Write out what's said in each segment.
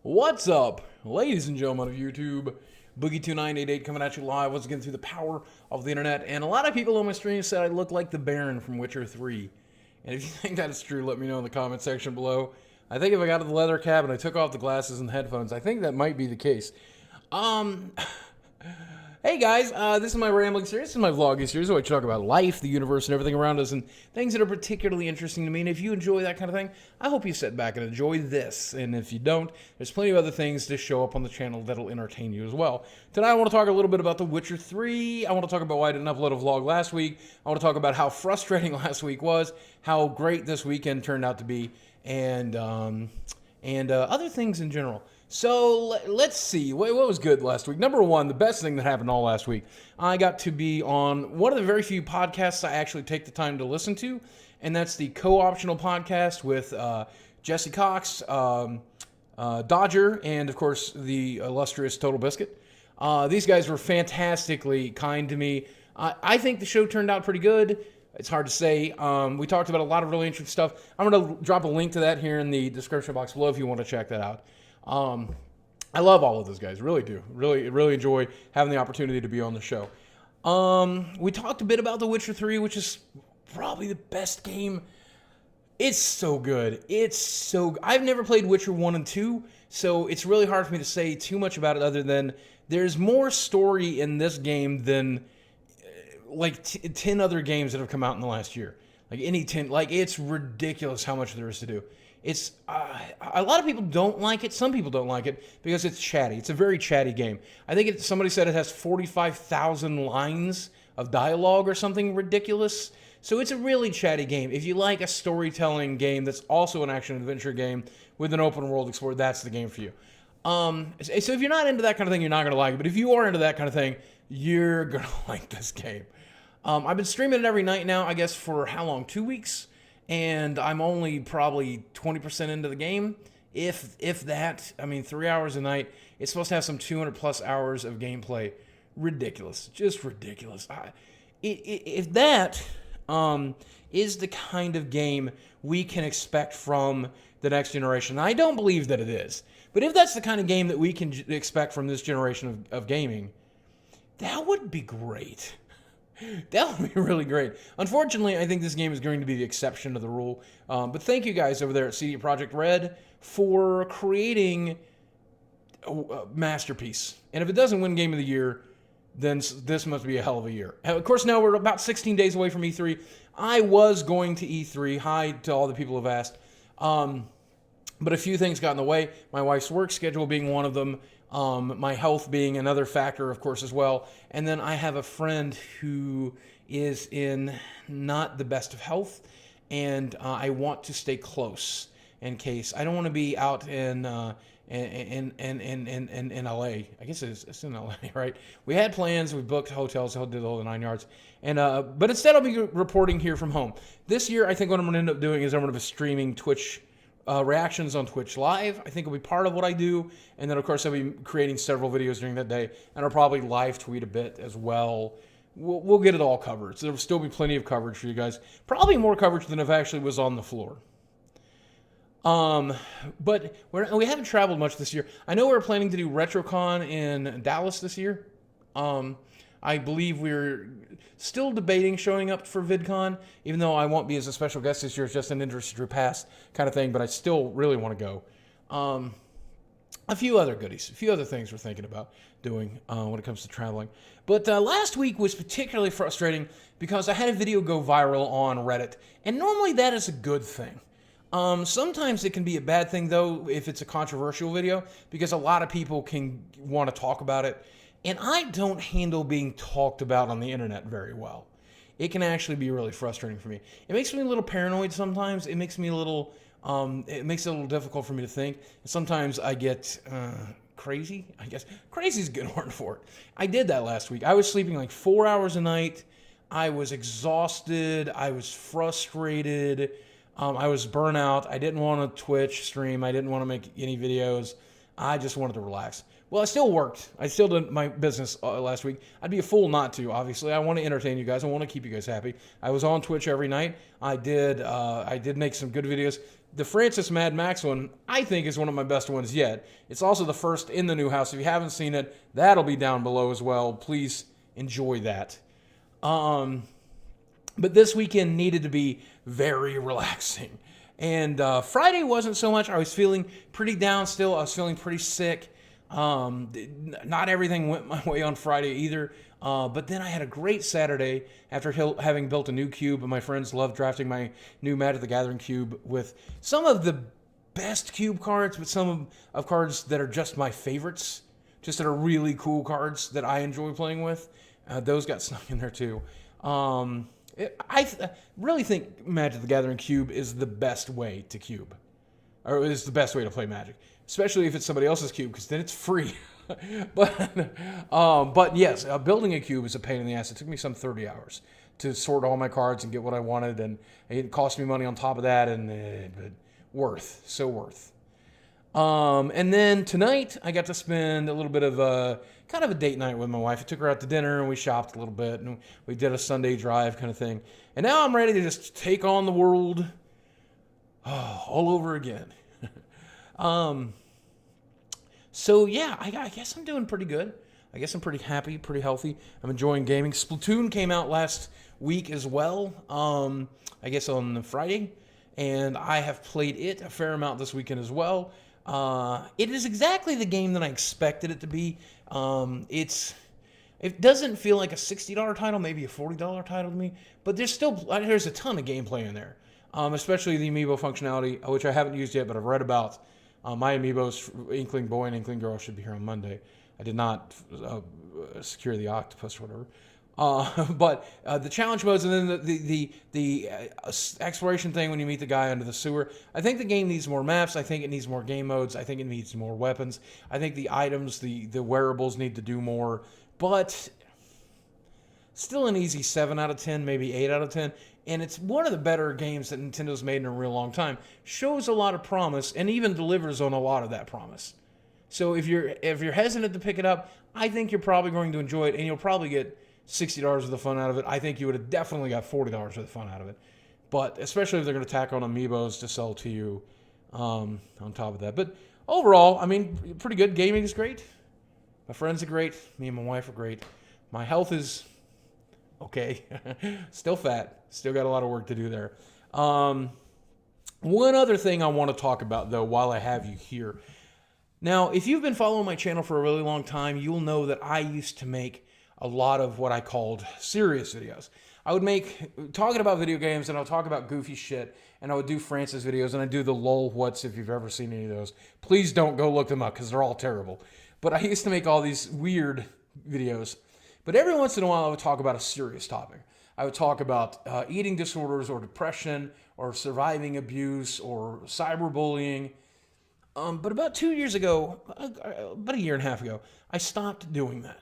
What's up, ladies and gentlemen of YouTube? Boogie2988 coming at you live once again through the power of the internet. And a lot of people on my stream said I look like the Baron from Witcher 3. And if you think that is true, let me know in the comment section below. I think if I got the leather cap and I took off the glasses and the headphones, I think that might be the case. Hey guys, this is my rambling series, this is my vlogging series where I talk about life, the universe, and everything around us, and things that are particularly interesting to me. And if you enjoy that kind of thing, I hope you sit back and enjoy this. And if you don't, there's plenty of other things to show up on the channel that'll entertain you as well. Tonight I want to talk a little bit about The Witcher 3. I want to talk about why I didn't upload a vlog last week. I want to talk about how frustrating last week was, how great this weekend turned out to be, and other things in general. So let's see, what was good last week? Number one, the best thing that happened all last week, I got to be on one of the very few podcasts I actually take the time to listen to, and that's the Co-Optional podcast with Jesse Cox, Dodger, and of course the illustrious Total Biscuit. These guys were fantastically kind to me. I think the show turned out pretty good. It's hard to say. We talked about a lot of really interesting stuff. I'm going to drop a link to that here in the description box below if you want to check that out. I love all of those guys, really do. Really enjoy having the opportunity to be on the show. We talked a bit about The Witcher 3, which is probably the best game. It's so good. I've never played Witcher 1 and 2, so it's really hard for me to say too much about it other than there's more story in this game than like 10 other games that have come out in the last year. Like any 10, like it's ridiculous how much there is to do. It's a lot of people don't like it. Some people don't like it because it's chatty. It's a very chatty game. I think somebody said it has 45,000 lines of dialogue or something ridiculous. So it's a really chatty game. If you like a storytelling game that's also an action-adventure game with an open-world explorer, that's the game for you. So if you're not into that kind of thing, you're not going to like it. But if you are into that kind of thing, you're going to like this game. I've been streaming it every night now, I guess, for how long? 2 weeks? And I'm only probably 20% into the game, if that. I mean, 3 hours a night. It's supposed to have some 200 plus hours of gameplay. Ridiculous, just ridiculous. If that is the kind of game we can expect from the next generation, I don't believe that it is. But if that's the kind of game that we can expect from this generation of gaming, that would be great. That would be really great. Unfortunately, I think this game is going to be the exception to the rule. But thank you guys over there at CD Projekt Red for creating a masterpiece. And if it doesn't win Game of the Year, then this must be a hell of a year. Of course, now we're about 16 days away from E3. I was going to E3. Hi to all the people who have asked. But a few things got in the way. My wife's work schedule being one of them. My health being another factor, of course, as well. And then I have a friend who is in not the best of health, and I want to stay close in case. I don't want to be out in LA. I guess it's in LA, right? We had plans. We booked hotels. Did the whole 9 yards. And but instead, I'll be reporting here from home. This year, I think what I'm going to end up doing is I'm going to be streaming Twitch reactions on Twitch Live. I think will be part of what I do. And then, of course, I'll be creating several videos during that day. And I'll probably live tweet a bit as well. We'll get it all covered. So there will still be plenty of coverage for you guys. Probably more coverage than if I actually was on the floor. But we haven't traveled much this year. I know we're planning to do RetroCon in Dallas this year. I believe we're still debating showing up for VidCon, even though I won't be as a special guest this year. It's just an industry pass kind of thing, but I still really want to go. A few other goodies, a few other things we're thinking about doing when it comes to traveling. But last week was particularly frustrating because I had a video go viral on Reddit, and normally that is a good thing. Sometimes it can be a bad thing, though, if it's a controversial video, because a lot of people can want to talk about it. And I don't handle being talked about on the internet very well. It can actually be really frustrating for me. It makes me a little paranoid sometimes. It makes me a little, it makes it a little difficult for me to think. Sometimes I get crazy, I guess. Crazy is a good word for it. I did that last week. I was sleeping like 4 hours a night. I was exhausted. I was frustrated. I was burnt out. I didn't want to Twitch stream. I didn't want to make any videos. I just wanted to relax. Well, I still worked. I still did my business last week. I'd be a fool not to, obviously. I want to entertain you guys. I want to keep you guys happy. I was on Twitch every night. I did make some good videos. The Francis Mad Max one, I think, is one of my best ones yet. It's also the first in the new house. If you haven't seen it, that'll be down below as well. Please enjoy that. But this weekend needed to be very relaxing. And Friday wasn't so much. I was feeling pretty down still. I was feeling pretty sick. Not everything went my way on Friday either. But then I had a great Saturday after having built a new cube. And my friends loved drafting my new Magic the Gathering cube with some of the best cube cards, but some of cards that are just my favorites. Just that are really cool cards that I enjoy playing with. Those got snuck in there too. I really think Magic the Gathering cube is the best way to cube. Or is the best way to play Magic. Especially if it's somebody else's cube, because then it's free. but yes, building a cube is a pain in the ass. It took me some 30 hours to sort all my cards and get what I wanted, and it cost me money on top of that, but so worth. And then tonight, I got to spend a little bit of kind of a date night with my wife. I took her out to dinner, and we shopped a little bit, and we did a Sunday drive kind of thing. And now I'm ready to just take on the world all over again. So yeah, I guess I'm doing pretty good. I guess I'm pretty happy, pretty healthy. I'm enjoying gaming. Splatoon came out last week as well, I guess on Friday, and I have played it a fair amount this weekend as well. It is exactly the game that I expected it to be. It doesn't feel like a $60 title, maybe a $40 title to me, but there's a ton of gameplay in there, especially the amiibo functionality, which I haven't used yet, but I've read about. My amiibos, Inkling Boy and Inkling Girl, should be here on Monday. I did not secure the octopus or whatever. But the challenge modes and then the exploration thing when you meet the guy under the sewer. I think the game needs more maps. I think it needs more game modes. I think it needs more weapons. I think the items, the wearables need to do more. But still an easy 7 out of 10, maybe 8 out of 10. And it's one of the better games that Nintendo's made in a real long time. Shows a lot of promise and even delivers on a lot of that promise. So if you're hesitant to pick it up, I think you're probably going to enjoy it, and you'll probably get $60 worth of fun out of it. I think you would have definitely got $40 worth of fun out of it. But especially if they're going to tack on amiibos to sell to you on top of that. But overall, I mean, pretty good. Gaming is great. My friends are great. Me and my wife are great. My health is okay. Still fat. Still got a lot of work to do there. One other thing I want to talk about, though, while I have you here. Now, if you've been following my channel for a really long time, you'll know that I used to make a lot of what I called serious videos. I would make talking about video games, and I'll talk about goofy shit, and I would do Francis videos, and I do the lol what's if you've ever seen any of those. Please don't go look them up because they're all terrible. But I used to make all these weird videos. But every once in a while, I would talk about a serious topic. I would talk about eating disorders or depression or surviving abuse or cyberbullying. But about 2 years ago, about a year and a half ago, I stopped doing that.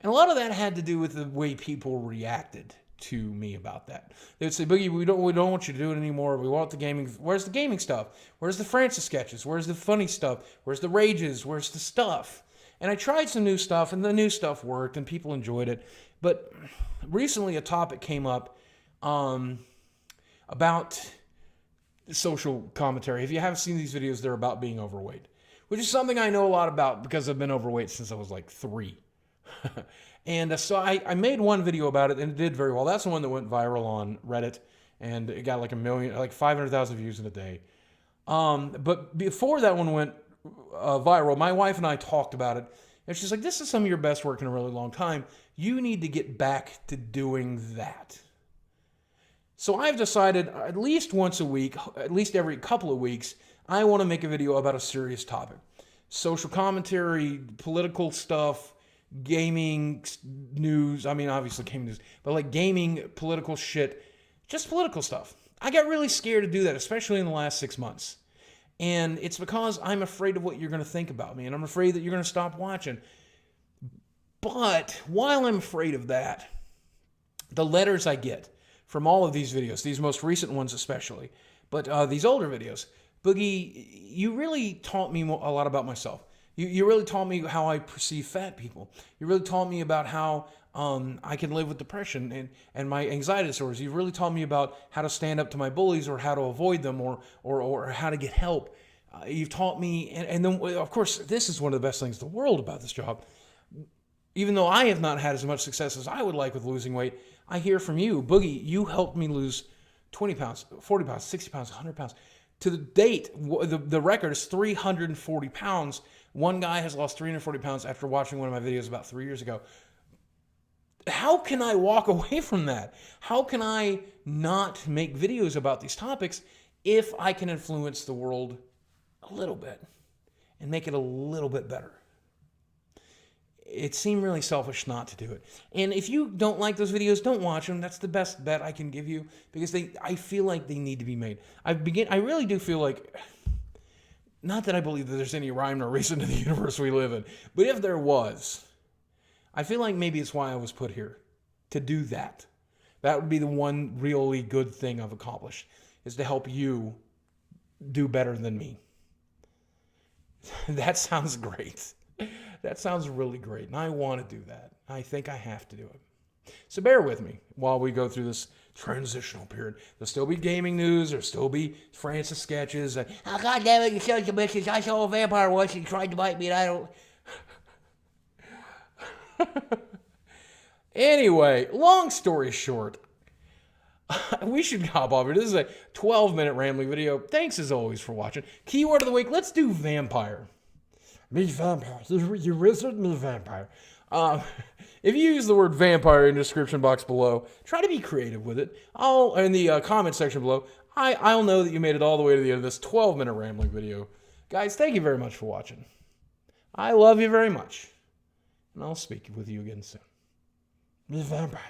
And a lot of that had to do with the way people reacted to me about that. They would say, Boogie, we don't want you to do it anymore. We want the gaming. Where's the gaming stuff? Where's the Francis sketches? Where's the funny stuff? Where's the rages? Where's the stuff? And I tried some new stuff, and the new stuff worked, and people enjoyed it. But recently a topic came up about social commentary. If you haven't seen these videos, they're about being overweight, which is something I know a lot about because I've been overweight since I was like 3. And so I made one video about it, and it did very well. That's the one that went viral on Reddit, and it got like 500,000 views in a day. But before that one went viral, my wife and I talked about it, and she's like, this is some of your best work in a really long time. You need to get back to doing that. So I've decided at least once a week, at least every couple of weeks, I want to make a video about a serious topic. Social commentary, political stuff, gaming news. I mean, obviously gaming news, but like gaming, political shit, just political stuff. I got really scared to do that, especially in the last 6 months. And it's because I'm afraid of what you're going to think about me, and I'm afraid that you're going to stop watching. But while I'm afraid of that, the letters I get from all of these videos, these most recent ones especially, but these older videos, Boogie, you really taught me a lot about myself. You really taught me how I perceive fat people. You really taught me about how I can live with depression and my anxiety disorders. You've really taught me about how to stand up to my bullies or how to avoid them or how to get help. You've taught me, and then, of course, this is one of the best things in the world about this job. Even though I have not had as much success as I would like with losing weight, I hear from you, Boogie, you helped me lose 20 pounds, 40 pounds, 60 pounds, 100 pounds. To the date, the record is 340 pounds. One guy has lost 340 pounds after watching one of my videos about 3 years ago. How can I walk away from that? How can I not make videos about these topics if I can influence the world a little bit and make it a little bit better? It seemed really selfish not to do it. And if you don't like those videos, don't watch them. That's the best bet I can give you because I feel like they need to be made. I really do feel like, not that I believe that there's any rhyme or reason to the universe we live in, but if there was, I feel like maybe it's why I was put here, to do that. That would be the one really good thing I've accomplished, is to help you do better than me. That sounds great. That sounds really great, and I want to do that. I think I have to do it. So bear with me while we go through this transitional period. There'll still be gaming news. There'll still be Francis sketches. Oh, God damn it, you sons of bitches. I saw a vampire once and he tried to bite me, and I don't... Anyway, long story short, we should hop off here. This is a 12-minute rambling video. Thanks, as always, for watching. Keyword of the week, let's do vampire. Me vampire. You wizard, me vampire. If you use the word vampire in the description box below, try to be creative with it. In the comment section below, I'll know that you made it all the way to the end of this 12-minute rambling video. Guys, thank you very much for watching. I love you very much. And I'll speak with you again soon. Me vampire.